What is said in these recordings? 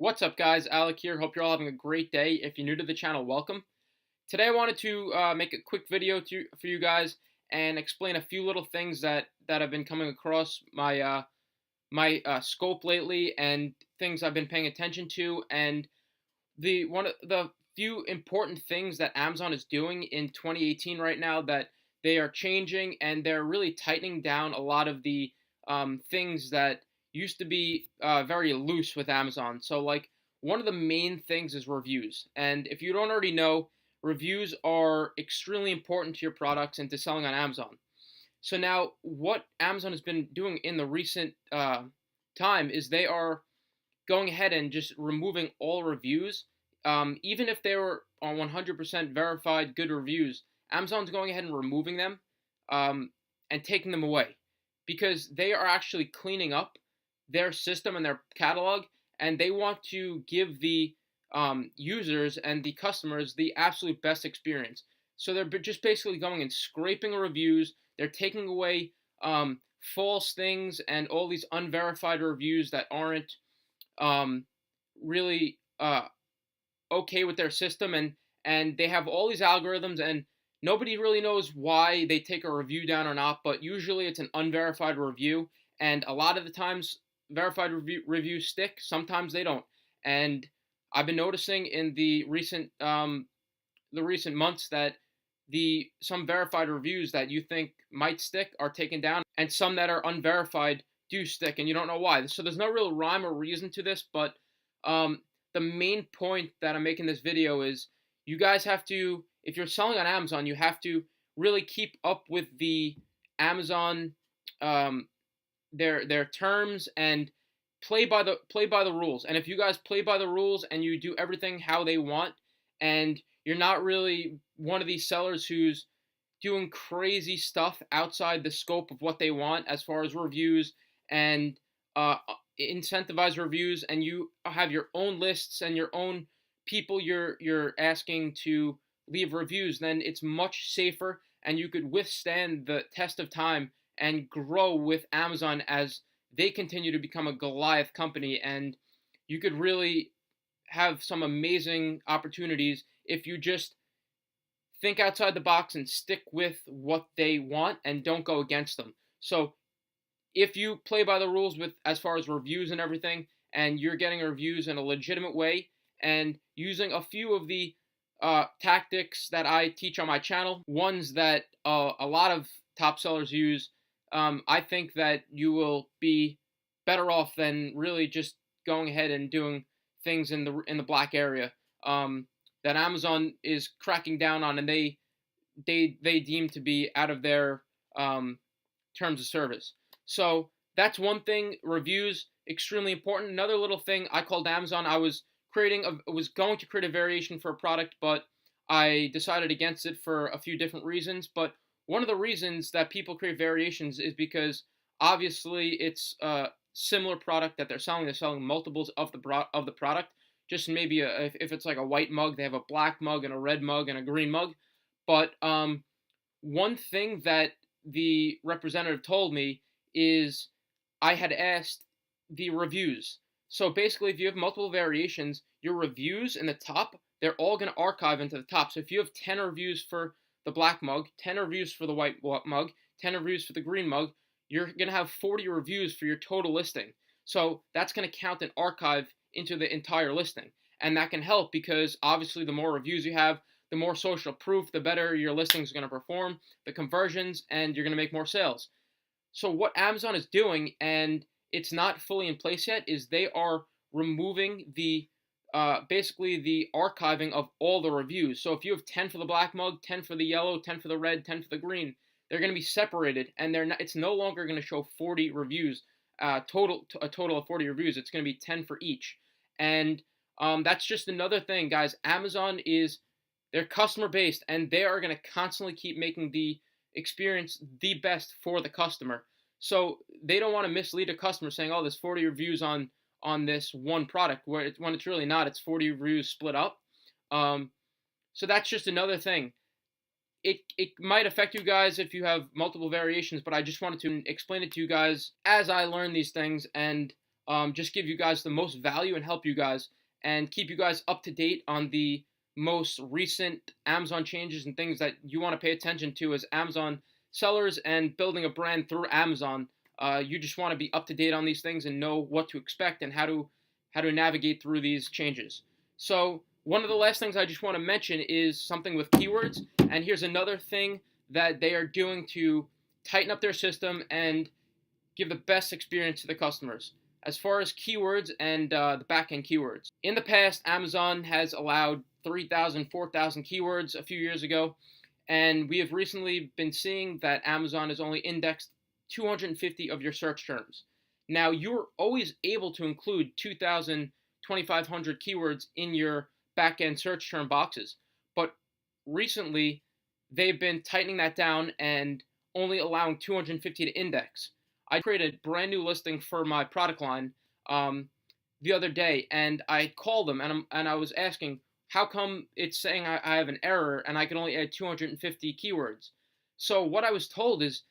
What's up, guys? Alec here. Hope you're all having a great day. If you're new to the channel, welcome. Today I wanted to make a quick video for you guys and explain a few little things that have been coming across my scope lately, and things I've been paying attention to. And one of the few important things that Amazon is doing in 2018 right now, that they are changing, and they're really tightening down a lot of the things that used to be very loose with Amazon. So, like, one of the main things is reviews. And if you don't already know, reviews are extremely important to your products and to selling on Amazon. So now, what Amazon has been doing in the recent time is they are going ahead and just removing all reviews. Even if they were on 100% verified good reviews, Amazon's going ahead and removing them and taking them away, because they are actually cleaning up their system and their catalog, and they want to give the users and the customers the absolute best experience. So they're just basically going and scraping reviews. They're taking away false things and all these unverified reviews that aren't really okay with their system, and they have all these algorithms, and nobody really knows why they take a review down or not, but usually it's an unverified review, and a lot of the times verified reviews stick, sometimes they don't. And I've been noticing in the recent months that the some verified reviews that you think might stick are taken down, and some that are unverified do stick, and you don't know why. So there's no real rhyme or reason to this, but the main point that I'm making this video is, you guys have to, if you're selling on Amazon, you have to really keep up with the Amazon their terms, and play by the rules. And if you guys play by the rules and you do everything how they want, and you're not really one of these sellers who's doing crazy stuff outside the scope of what they want as far as reviews and incentivize reviews, and you have your own lists and your own people you're asking to leave reviews, then it's much safer, and you could withstand the test of time and grow with Amazon as they continue to become a Goliath company. And you could really have some amazing opportunities if you just think outside the box and stick with what they want and don't go against them. So if you play by the rules with as far as reviews and everything, and you're getting reviews in a legitimate way and using a few of the tactics that I teach on my channel, ones that a lot of top sellers use, I think that you will be better off than really just going ahead and doing things in the black area that Amazon is cracking down on, and they deem to be out of their terms of service. So that's one thing. Reviews, extremely important. Another little thing I called Amazon. I was going to create a variation for a product, but I decided against it for a few different reasons. But one of the reasons that people create variations is because obviously it's a similar product that they're selling. They're selling multiples of the product. Just maybe if it's like a white mug, they have a black mug and a red mug and a green mug. But one thing that the representative told me is, I had asked the reviews. So basically, if you have multiple variations, your reviews in the top, they're all going to archive into the top. So if you have 10 reviews for the black mug, 10 reviews for the white mug, 10 reviews for the green mug, you're going to have 40 reviews for your total listing. So that's going to count and archive into the entire listing. And that can help, because obviously the more reviews you have, the more social proof, the better your listing is going to perform, the conversions, and you're going to make more sales. So what Amazon is doing, and it's not fully in place yet, is they are removing the basically the archiving of all the reviews. So if you have 10 for the black mug, 10 for the yellow, 10 for the red, 10 for the green, they're going to be separated, and it's no longer going to show 40 reviews, a total of 40 reviews. It's going to be 10 for each. And that's just another thing, guys. Amazon they're customer based, and they are going to constantly keep making the experience the best for the customer. So they don't want to mislead a customer saying, oh, there's 40 reviews on this one product, when it's really not. It's 40 reviews split up. So that's just another thing. It might affect you guys if you have multiple variations, but I just wanted to explain it to you guys as I learn these things. And just give you guys the most value and help you guys and keep you guys up to date on the most recent Amazon changes and things that you want to pay attention to as Amazon sellers and building a brand through Amazon. You just want to be up to date on these things and know what to expect and how to navigate through these changes. So one of the last things I just want to mention is something with keywords. And here's another thing that they are doing to tighten up their system and give the best experience to the customers. As far as keywords and the back-end keywords. In the past, Amazon has allowed 3,000, 4,000 keywords a few years ago, and we have recently been seeing that Amazon has only indexed 250 of your search terms. Now, you're always able to include 2,000, 2,500 keywords in your back-end search term boxes, but recently they've been tightening that down and only allowing 250 to index. I created a brand new listing for my product line the other day, and I called them and I was asking, how come it's saying I have an error and I can only add 250 keywords? So what I was told is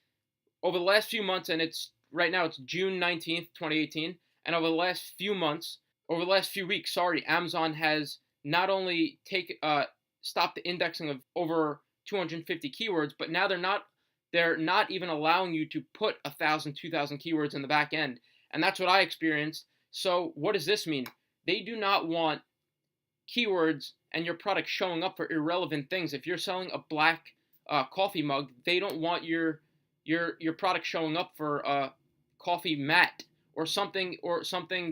over the last few months, and right now it's June 19th, 2018, and over the last few weeks, Amazon has not only stopped the indexing of over 250 keywords, but now they're not even allowing you to put 1,000, 2,000 keywords in the back end. And that's what I experienced. So what does this mean? They do not want keywords and your product showing up for irrelevant things. If you're selling a black coffee mug, they don't want your product showing up for a coffee mat or something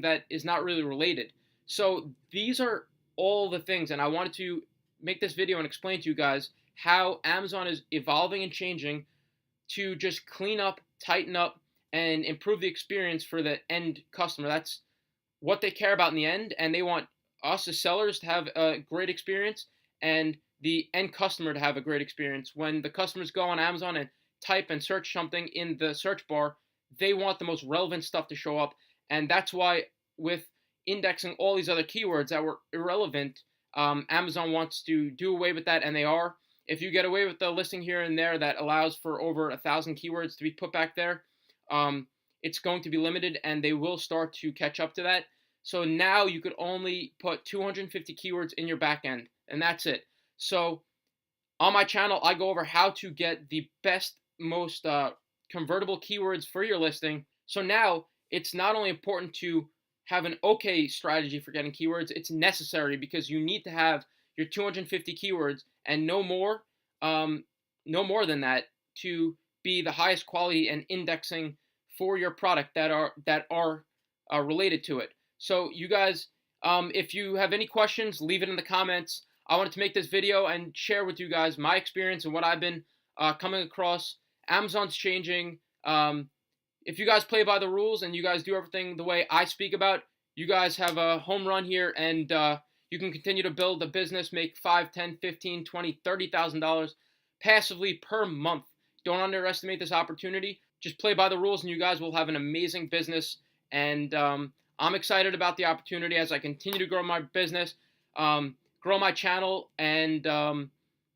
that is not really related. So these are all the things, and I wanted to make this video and explain to you guys how Amazon is evolving and changing to just clean up, tighten up, and improve the experience for the end customer. That's what they care about in the end, and they want us as sellers to have a great experience and the end customer to have a great experience. When the customers go on Amazon and type and search something in the search bar, they want the most relevant stuff to show up, and that's why with indexing all these other keywords that were irrelevant, Amazon wants to do away with that, and they are. If you get away with the listing here and there that allows for over 1,000 keywords to be put back there, it's going to be limited, and they will start to catch up to that. So now you could only put 250 keywords in your back end, and that's it. So on my channel, I go over how to get the best, most convertible keywords for your listing. So now it's not only important to have an okay strategy for getting keywords, it's necessary because you need to have your 250 keywords and no more than that to be the highest quality and indexing for your product that are related to it. So you guys, if you have any questions, leave it in the comments. I wanted to make this video and share with you guys my experience and what I've been coming across. Amazon's changing. If you guys play by the rules and you guys do everything the way I speak about, you guys have a home run here, and you can continue to build a business, make $5, $10, $15, $20, $30,000 passively per month. Don't underestimate this opportunity. Just play by the rules, and you guys will have an amazing business. And I'm excited about the opportunity as I continue to grow my business, grow my channel, and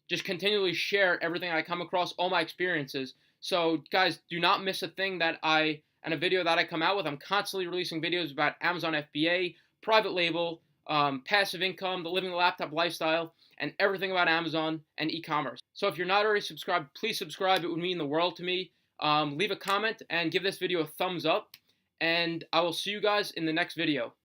just continually share everything I come across, all my experiences. So guys, do not miss a thing and a video that I come out with. I'm constantly releasing videos about Amazon FBA, private label, passive income, the living the laptop lifestyle, and everything about Amazon and e-commerce. So if you're not already subscribed, please subscribe. It would mean the world to me. Leave a comment and give this video a thumbs up, and I will see you guys in the next video.